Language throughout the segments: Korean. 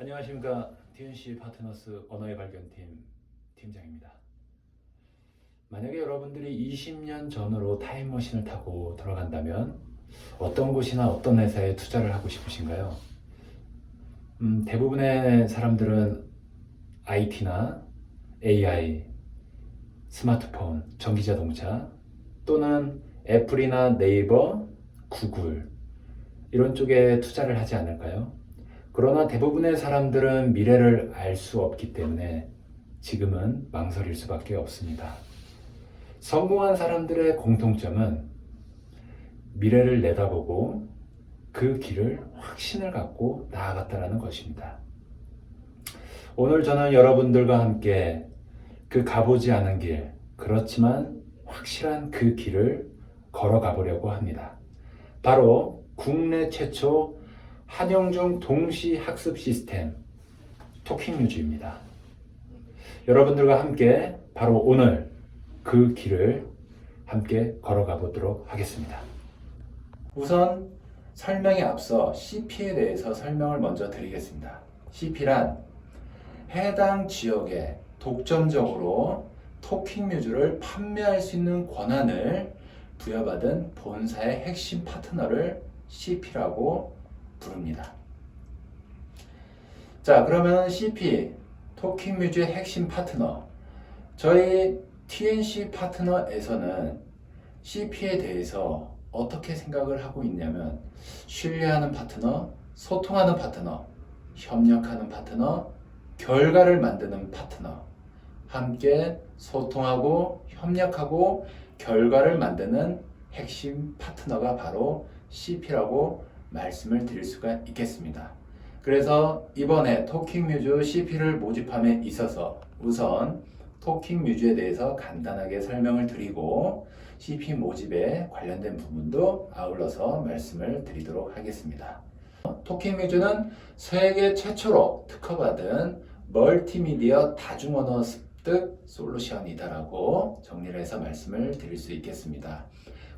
안녕하십니까. TNC 파트너스 언어의 발견팀 팀장입니다. 만약에 여러분들이 20년 전으로 타임머신을 타고 돌아간다면 어떤 곳이나 어떤 회사에 투자를 하고 싶으신가요? 대부분의 사람들은 IT나 AI, 스마트폰, 전기자동차 또는 애플이나 네이버, 구글 이런 쪽에 투자를 하지 않을까요? 그러나 대부분의 사람들은 미래를 알 수 없기 때문에 지금은 망설일 수밖에 없습니다. 성공한 사람들의 공통점은 미래를 내다보고 그 길을 확신을 갖고 나아갔다는 것입니다. 오늘 저는 여러분들과 함께 그 가보지 않은 길, 그렇지만 확실한 그 길을 걸어가 보려고 합니다. 바로 국내 최초 한영중 동시 학습 시스템 토킹뮤즈입니다. 여러분들과 함께 바로 오늘 그 길을 함께 걸어가 보도록 하겠습니다. 우선 설명에 앞서 CP에 대해서 설명을 먼저 드리겠습니다. CP란 해당 지역에 독점적으로 토킹뮤즈를 판매할 수 있는 권한을 부여받은 본사의 핵심 파트너를 CP라고 부릅니다. 자, 그러면 CP, 토킹뮤즈의 핵심 파트너. 저희 TNC 파트너에서는 CP에 대해서 어떻게 생각을 하고 있냐면 신뢰하는 파트너, 소통하는 파트너, 협력하는 파트너, 결과를 만드는 파트너. 함께 소통하고 협력하고 결과를 만드는 핵심 파트너가 바로 CP라고 말씀을 드릴 수가 있겠습니다. 그래서 이번에 토킹뮤즈 CP를 모집함에 있어서 우선 토킹뮤즈에 대해서 간단하게 설명을 드리고 CP 모집에 관련된 부분도 아울러서 말씀을 드리도록 하겠습니다. 토킹뮤즈는 세계 최초로 특허받은 멀티미디어 다중언어 습득 솔루션이다라고 정리를 해서 말씀을 드릴 수 있겠습니다.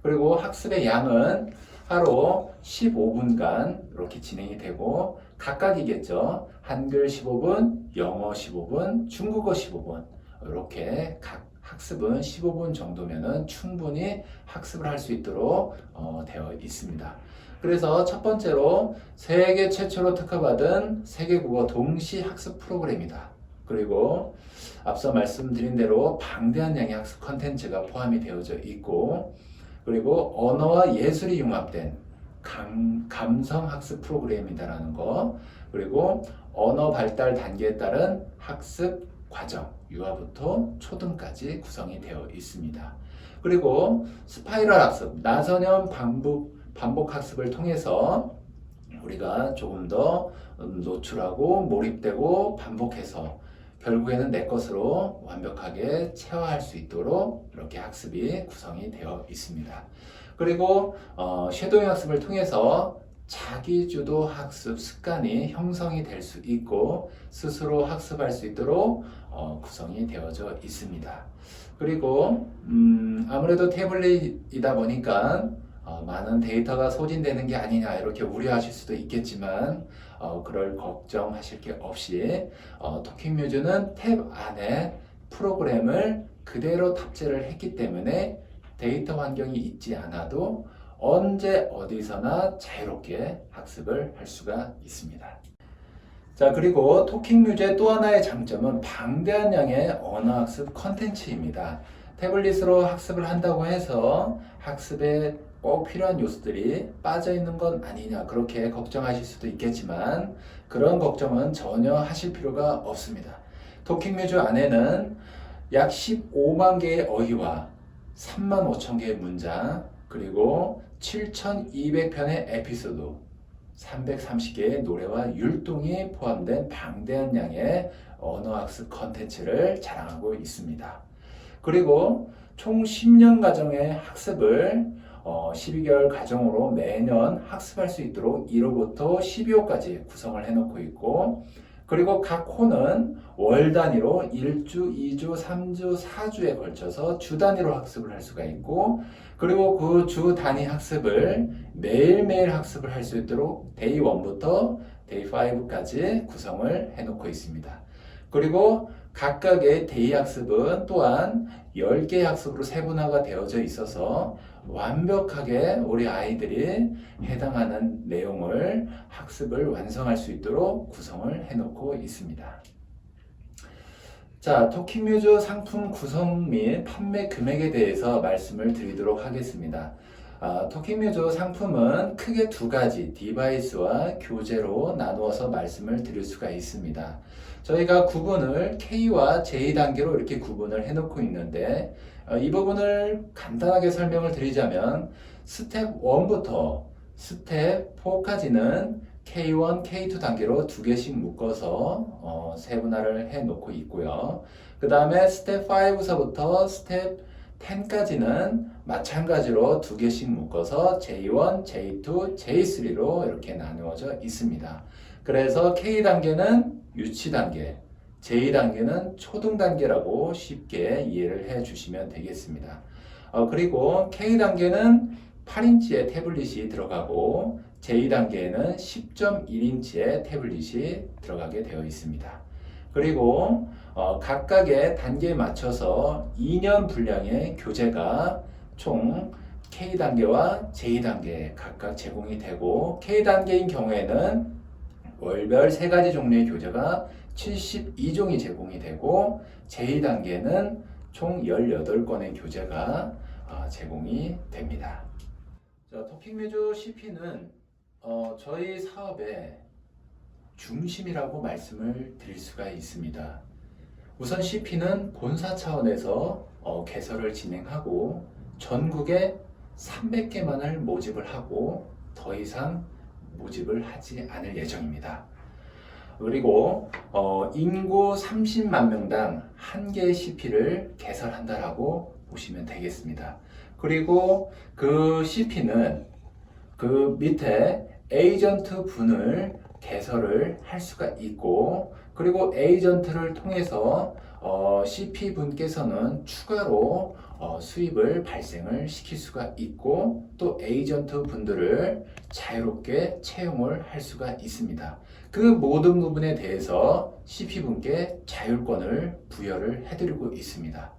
그리고 학습의 양은 하루 15분간 이렇게 진행이 되고 각각이겠죠. 한글 15분, 영어 15분, 중국어 15분 이렇게 각 학습은 15분 정도면은 충분히 학습을 할 수 있도록 되어 있습니다. 그래서 첫 번째로 세계 최초로 특허받은 세계국어 동시 학습 프로그램이다. 그리고 앞서 말씀드린 대로 방대한 양의 학습 컨텐츠가 포함이 되어져 있고 그리고 언어와 예술이 융합된 감성 학습 프로그램이다라는 거 그리고 언어 발달 단계에 따른 학습 과정 유아부터 초등까지 구성이 되어 있습니다. 그리고 스파이럴 학습 나선형 반복 학습을 통해서 우리가 조금 더 노출하고 몰입되고 반복해서 결국에는 내 것으로 완벽하게 체화할 수 있도록 이렇게 학습이 구성이 되어 있습니다. 그리고 쉐도잉 학습을 통해서 자기주도 학습 습관이 형성이 될 수 있고 스스로 학습할 수 있도록 구성이 되어져 있습니다. 그리고 아무래도 태블릿이다 보니까 많은 데이터가 소진되는 게 아니냐 이렇게 우려하실 수도 있겠지만 그럴 걱정하실 게 없이 토킹뮤즈는 탭 안에 프로그램을 그대로 탑재를 했기 때문에 데이터 환경이 있지 않아도 언제 어디서나 자유롭게 학습을 할 수가 있습니다. 자, 그리고 토킹뮤즈의 또 하나의 장점은 방대한 양의 언어학습 컨텐츠입니다. 태블릿으로 학습을 한다고 해서 학습에 꼭 필요한 요소들이 빠져있는 건 아니냐 그렇게 걱정하실 수도 있겠지만 그런 걱정은 전혀 하실 필요가 없습니다. 토킹뮤즈 안에는 약 15만 개의 어휘와 3만 5천 개의 문장 그리고 7,200편의 에피소드 330개의 노래와 율동이 포함된 방대한 양의 언어학습 컨텐츠를 자랑하고 있습니다. 그리고 총 10년 과정의 학습을 12개월 과정으로 매년 학습할 수 있도록 1호부터 12호까지 구성을 해놓고 있고 그리고 각 호는 월 단위로 1주, 2주, 3주, 4주에 걸쳐서 주 단위로 학습을 할 수가 있고 그리고 그 주 단위 학습을 매일매일 학습을 할 수 있도록 데이 1부터 데이 5까지 구성을 해놓고 있습니다. 그리고 각각의 데이 학습은 또한 10개 학습으로 세분화가 되어져 있어서 완벽하게 우리 아이들이 해당하는 내용을 학습을 완성할 수 있도록 구성을 해놓고 있습니다. 자, 토킹뮤즈 상품 구성 및 판매 금액에 대해서 말씀을 드리도록 하겠습니다. 토킹뮤즈 상품은 크게 두 가지 디바이스와 교재로 나누어서 말씀을 드릴 수가 있습니다. 저희가 구분을 K와 J 단계로 이렇게 구분을 해놓고 있는데 이 부분을 간단하게 설명을 드리자면 스텝 1부터 스텝 4까지는 K1, K2 단계로 두 개씩 묶어서 세분화를 해 놓고 있고요. 그 다음에 스텝 5서부터 스텝 10까지는 마찬가지로 두 개씩 묶어서 J1, J2, J3로 이렇게 나누어져 있습니다. 그래서 K 단계는 유치 단계, J 단계는 초등 단계라고 쉽게 이해를 해 주시면 되겠습니다. 그리고 K 단계는 8인치의 태블릿이 들어가고 J 단계에는 10.1인치의 태블릿이 들어가게 되어 있습니다. 그리고 각각의 단계에 맞춰서 2년 분량의 교재가 총 K 단계와 J 단계에 각각 제공이 되고 K 단계인 경우에는 월별 3가지 종류의 교재가 72종이 제공이 되고 J 단계는 총 18권의 교재가 제공이 됩니다. 자, 토킹뮤즈 CP는 저희 사업의 중심이라고 말씀을 드릴 수가 있습니다. 우선 CP는 본사 차원에서 개설을 진행하고 전국에 300개만을 모집을 하고 더 이상 모집을 하지 않을 예정입니다. 그리고 인구 30만 명당 1개의 CP를 개설한다라고 보시면 되겠습니다. 그리고 그 CP는 그 밑에 에이전트 분을 개설을 할 수가 있고 그리고 에이전트를 통해서 CP 분께서는 추가로 수입을 발생을 시킬 수가 있고 또 에이전트 분들을 자유롭게 채용을 할 수가 있습니다. 그 모든 부분에 대해서 CP 분께 자율권을 부여를 해드리고 있습니다.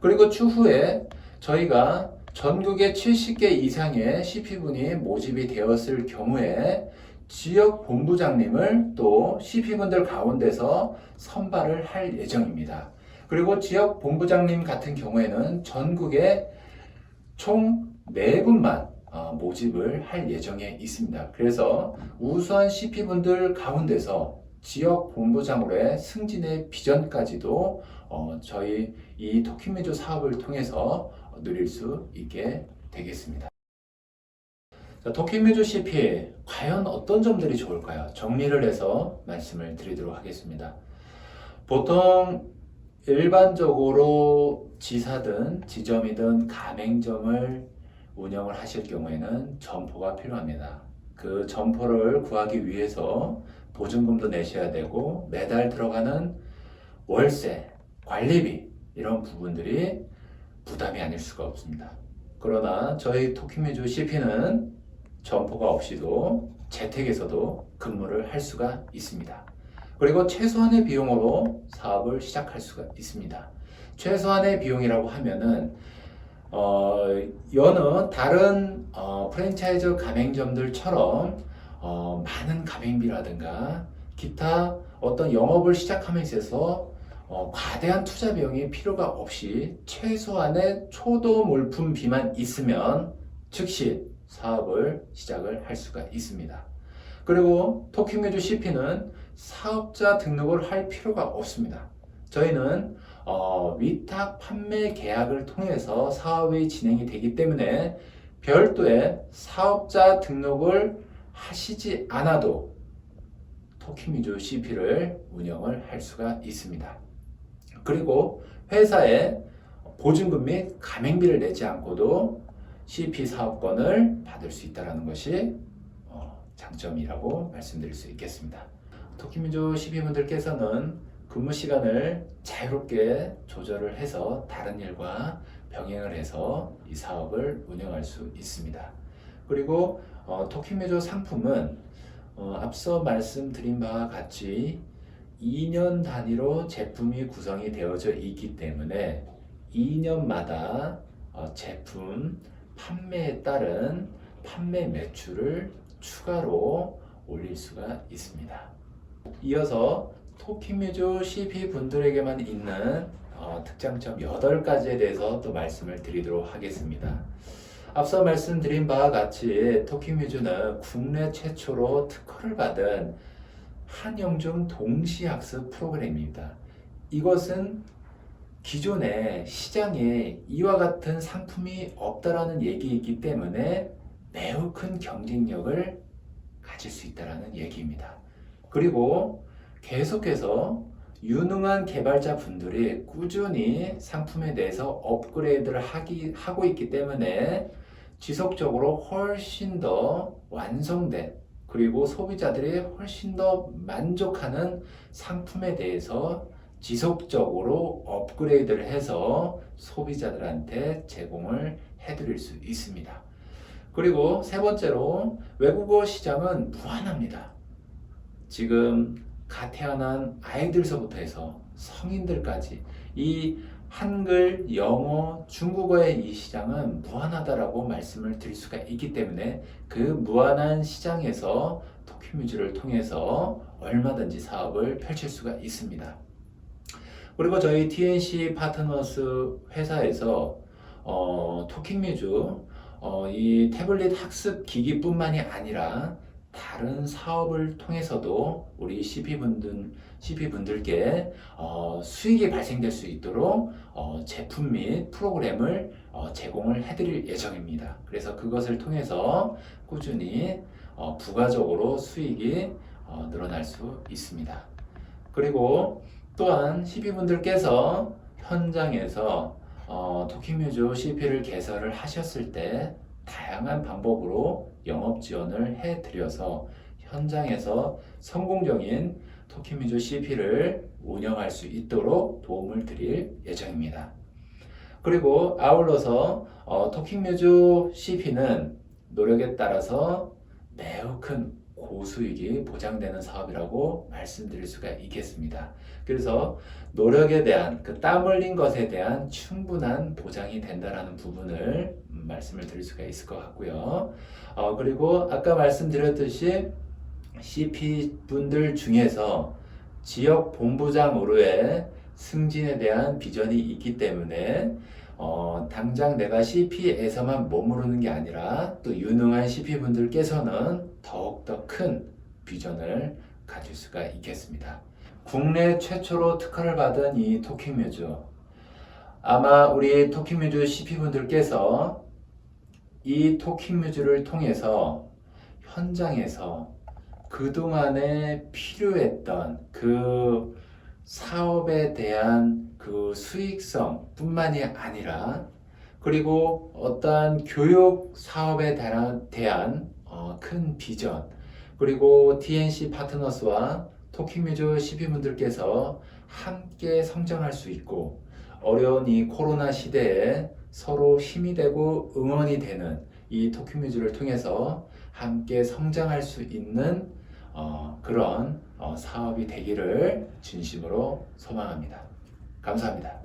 그리고 추후에 저희가 전국에 70개 이상의 CP분이 모집이 되었을 경우에 지역 본부장님을 또 CP분들 가운데서 선발을 할 예정입니다. 그리고 지역 본부장님 같은 경우에는 전국에 총 4분만 모집을 할 예정에 있습니다. 그래서 우수한 CP분들 가운데서 지역 본부장으로의 승진의 비전까지도 저희 이 토킹뮤즈 사업을 통해서 누릴 수 있게 되겠습니다. 자, 토킹뮤즈 CP 과연 어떤 점들이 좋을까요? 정리를 해서 말씀을 드리도록 하겠습니다. 보통 일반적으로 지사든 지점이든 가맹점을 운영을 하실 경우에는 점포가 필요합니다. 그 점포를 구하기 위해서 보증금도 내셔야 되고 매달 들어가는 월세, 관리비 이런 부분들이 부담이 아닐 수가 없습니다. 그러나 저희 토킹뮤즈 CP는 점포가 없이도 재택에서도 근무를 할 수가 있습니다. 그리고 최소한의 비용으로 사업을 시작할 수가 있습니다. 최소한의 비용이라고 하면은 여느 다른 프랜차이즈 가맹점들처럼 많은 가맹비라든가 기타 어떤 영업을 함에 있어서 과대한 투자 비용이 필요가 없이 최소한의 초도 물품비만 있으면 즉시 사업을 시작을 할 수가 있습니다. 그리고 토킹뮤즈 CP는 사업자 등록을 할 필요가 없습니다. 저희는 위탁 판매 계약을 통해서 사업이 진행이 되기 때문에 별도의 사업자 등록을 하시지 않아도 토킹뮤즈 CP를 운영을 할 수가 있습니다. 그리고 회사에 보증금 및 가맹비를 내지 않고도 CP 사업권을 받을 수 있다는 것이 장점이라고 말씀드릴 수 있겠습니다. 토킹뮤즈 CP분들께서는 근무 시간을 자유롭게 조절을 해서 다른 일과 병행을 해서 이 사업을 운영할 수 있습니다. 그리고 토킹뮤즈 상품은 앞서 말씀드린 바와 같이 2년 단위로 제품이 구성이 되어져 있기 때문에 2년마다 제품 판매에 따른 판매 매출을 추가로 올릴 수가 있습니다. 이어서 토키뮤즈 CP 분들에게만 있는 특장점 8가지에 대해서 또 말씀을 드리도록 하겠습니다. 앞서 말씀드린 바와 같이 토키뮤즈는 국내 최초로 특허를 받은 한영중 동시학습 프로그램입니다. 이것은 기존의 시장에 이와 같은 상품이 없다라는 얘기이기 때문에 매우 큰 경쟁력을 가질 수 있다는 얘기입니다. 그리고 계속해서 유능한 개발자 분들이 꾸준히 상품에 대해서 업그레이드를 하고 있기 때문에 지속적으로 훨씬 더 완성된 그리고 소비자들이 훨씬 더 만족하는 상품에 대해서 지속적으로 업그레이드를 해서 소비자들한테 제공을 해드릴 수 있습니다. 그리고 세 번째로 외국어 시장은 무한합니다. 지금 갓 태어난 아이들서부터 해서 성인들까지 이 한글, 영어, 중국어의 이 시장은 무한하다라고 말씀을 드릴 수가 있기 때문에 그 무한한 시장에서 토키뮤즈를 통해서 얼마든지 사업을 펼칠 수가 있습니다. 그리고 저희 TNC 파트너스 회사에서 토키뮤즈 이 태블릿 학습 기기뿐만이 아니라 다른 사업을 통해서도 우리 CP분들께 수익이 발생될 수 있도록 제품 및 프로그램을 제공을 해드릴 예정입니다. 그래서 그것을 통해서 꾸준히 부가적으로 수익이 늘어날 수 있습니다. 그리고 또한 CP분들께서 현장에서 토키뮤즈 CP를 개설을 하셨을 때 다양한 방법으로 영업 지원을 해드려서 현장에서 성공적인 토키뮤즈 CP를 운영할 수 있도록 도움을 드릴 예정입니다. 그리고 아울러서 토키뮤즈 CP는 노력에 따라서 매우 큰 고수익이 보장되는 사업이라고 말씀드릴 수가 있겠습니다. 그래서 노력에 대한 그 땀 흘린 것에 대한 충분한 보장이 된다라는 부분을 말씀을 드릴 수가 있을 것 같고요. 그리고 아까 말씀드렸듯이 CP분들 중에서 지역 본부장으로의 승진에 대한 비전이 있기 때문에 당장 내가 CP에서만 머무르는 게 아니라 또 유능한 CP분들께서는 더욱더 큰 비전을 가질 수가 있겠습니다. 국내 최초로 특허를 받은 이 토키뮤즈, 아마 우리 토키뮤즈 CP분들께서 이 토키뮤즈를 통해서 현장에서 그동안에 필요했던 그 사업에 대한 그 수익성 뿐만이 아니라 그리고 어떠한 교육 사업에 대한 큰 비전, 그리고 TNC 파트너스와 토키뮤즈 CP분들께서 함께 성장할 수 있고 어려운 이 코로나 시대에 서로 힘이 되고 응원이 되는 이 토키뮤즈를 통해서 함께 성장할 수 있는 그런 사업이 되기를 진심으로 소망합니다. 감사합니다.